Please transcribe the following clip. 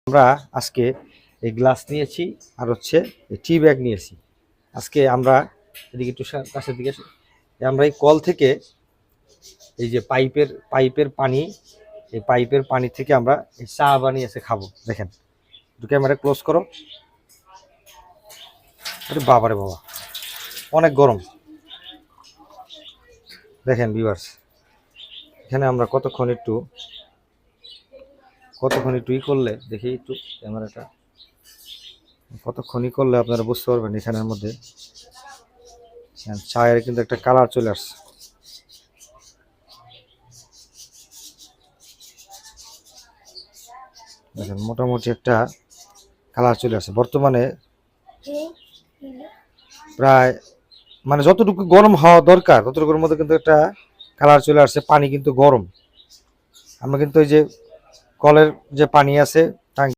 আমরা আজকে এই গ্লাস নিয়েছি আর হচ্ছে টি ব্যাগ নিয়েছি। আজকে আমরা এদিকে একটু কাছের দিকে আমরা এই কল থেকে এই যে পাইপের পানি, এই পাইপের পানি থেকে আমরা এই চা বানিয়ে এসে খাবো। দেখেন, একটু ক্যামেরা ক্লোজ করো। আরে বাবারে বাবা, অনেক গরম। দেখেন ভিউয়ার্স, এখানে আমরা কতক্ষণ একটু ই করলে দেখি একটু ক্যামেরাটা, কতক্ষণই করলে আপনারা বুঝতে পারবেন এখানের মধ্যে চায়ের কিন্তু একটা কালার চলে আসছে। দেখেন মোটামুটি একটা কালার চলে আসছে বর্তমানে, প্রায় মানে যতটুকু গরম হওয়া দরকার ততটুকুর মধ্যে কিন্তু একটা কালার চলে আসছে। পানি কিন্তু গরম। আমরা কিন্তু ওই যে কলের যে পানি আছে